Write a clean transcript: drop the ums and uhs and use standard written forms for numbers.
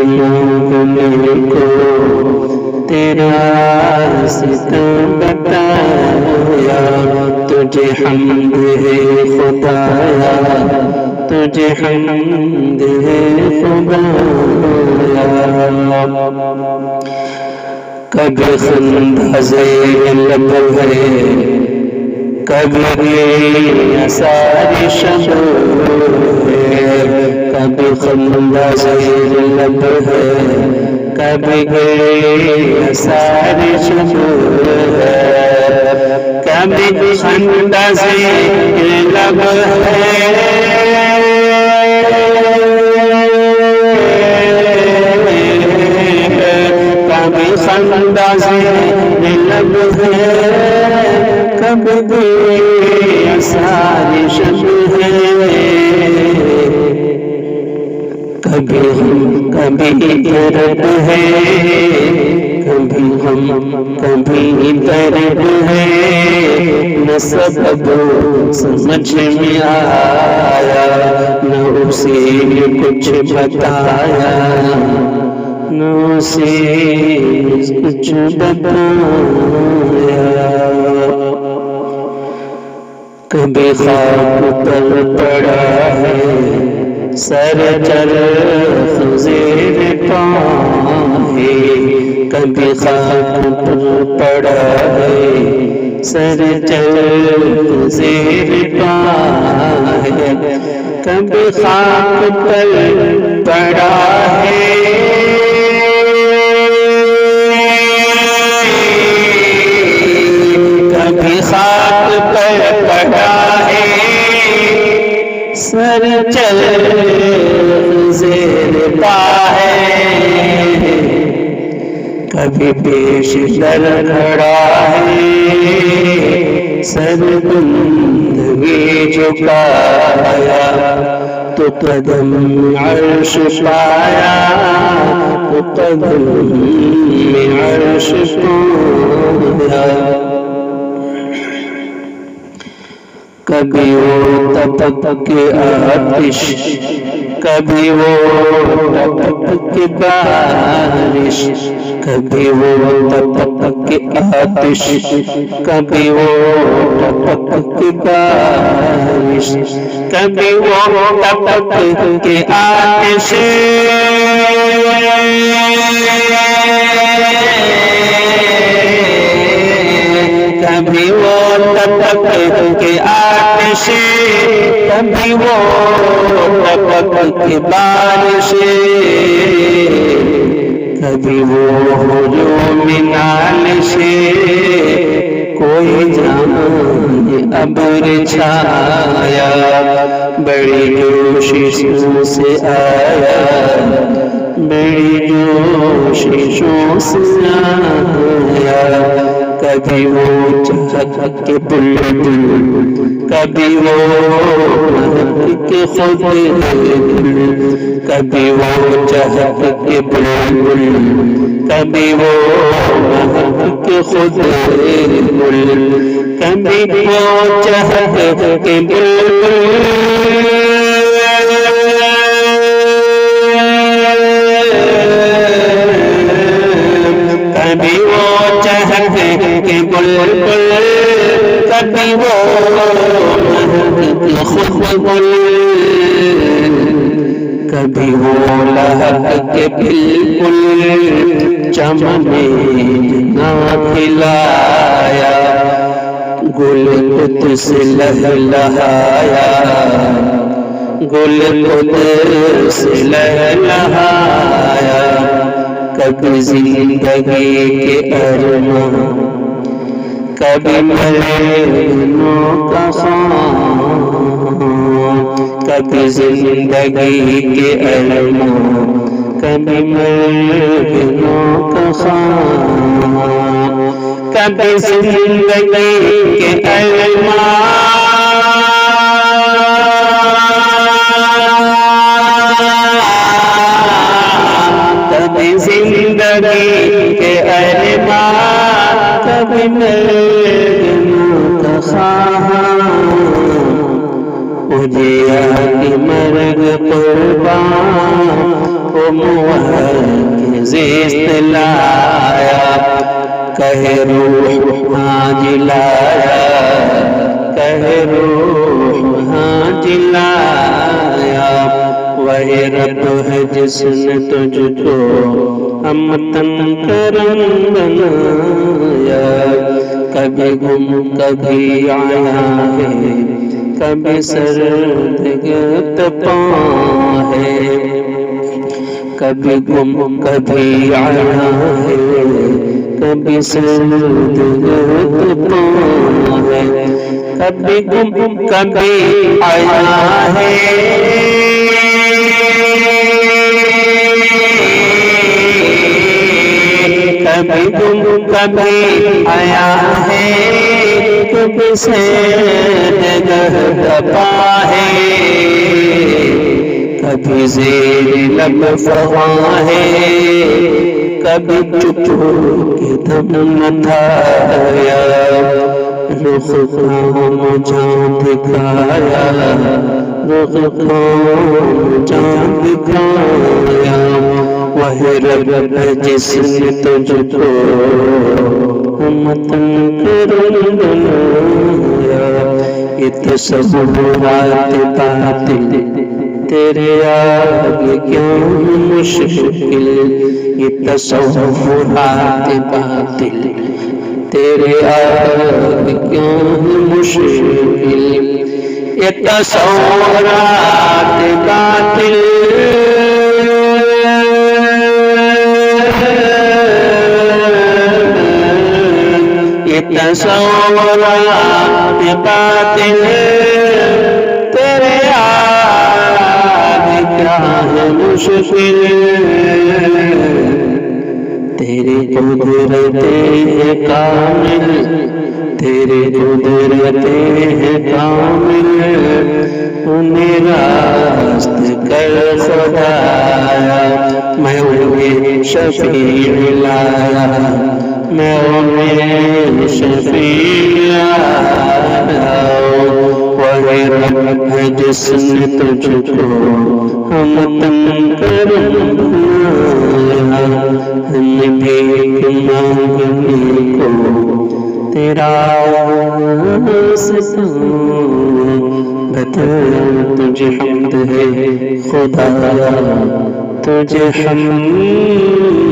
مومن کو تیرا ستم بتایا، تجھے حمد ہے خدایا، تجھے حمد ہے خدایا۔ کبھی خندہ زیر لب ہے، کبھی ساری شب ہے، کبھی خندہ زیر لب ہے، کبھی ساری شب ہے، کبھی خندہ زیر لب ہے، کبھی خندہ زیر لب ہے، کبھی ساری شب ہے، کبھی غم کبھی درد ہے، کبھی غم کبھی درد ہے، نہ سبب سمجھ میں آیا، نہ اسے کچھ بتایا، نہ اسے کچھ بتایا۔ کبھی خاک پر پڑا ہے، سر چرخ زیر پاؤں ہے، کبھی خاک پر پڑا ہے، سر چرخ زیر پاؤں ہے، کبھی خاک پر پڑا ہے، کبھی خاک پر پڑا ہے، سر چرخ زیر پا ہے، کبھی پیش در کھڑا ہے، سر بندگی جھکایا، تو قدم عرش پایا، تو قدم عرش پایا۔ کبھی وہ تپک کے آتش، کبھی وہ تپک کے بارش، کبھی وہ تپک کے آتش، کبھی وہ تپک کے بارش، کبھی وہ تپک کے آتش، کبھی وہ تپک کے آتش، کبھی وہ تپک کے بارش، کبھی وہ ہجوم نالش، کوئی جانے ابر چھایا، بڑی جوششوں سے آیا، بڑی جوششوں سے آیا، کبھی وہ چہک کے بلبل، کبھی وہ مہک کے خود دل، کبھی وہ چہک کے بلبل، کبھی وہ مہک کے خود دل، کبھی وہ چہک کے بلبل، کبھی وہ چہک کے بلبل، کبھی وہ مہک کے خود دل، کبھی وہ لہک کے بالکل چمن نہ کھلایا، گل قدس لہلہایا، گل قدس لہلہایا، کبھی زندگی کے ارمان، کبھی مرنوں کا خواب، کبھی زندگی کے ارمان، کبھی مرنوں کا خواب، کبھی زندگی کے ارمان، کبھی زندگی کے ارمان، کبھی مرنوں کا خواب، مجھے آگے مرگ قربان، وہ موعظ لایا کہے روح ہاں جلایا کہے روح ہاں جلایا وہی رب ہے جس نے تجھ کو امتن کرم بنایا کبھی گم کبھی آیا ہے کبھی سرد گرد پاں ہے کبھی گم کبھی آیا ہے کبھی سرد گرد پاں ہے کبھی گم کبھی آیا ہے کبھی گم کبھی آیا ہے کبھی سرد گرد پاں ہے کبھی زیر لب فغاں ہے کبھی چپ کے دم نتھایا رخ خام جان دکھایا رخ خام جان دکھایا وہی رب جس نے تجھ کو امتن کرم بنایا یہ تصورات باطل تیرے آگے کیا مشکل یہ تصورات باطل تیرے آگے کیا مشکل یہ تصورات باطل یہ تصورات باطل تیرے آگے کیا ہے مشکل تیری قدرت ہے کامل تیری قدرت ہے کامل انہیں راست کر خدایا میں انہیں شفیع لایا میں انہیں شفیع لایا وہی رب ہے جس نے تجھ کو امتن کرم بنایا ہم بھی مانگنے کو تیرا ستم بتا تجھے حمد ہے خدا تجھے حمد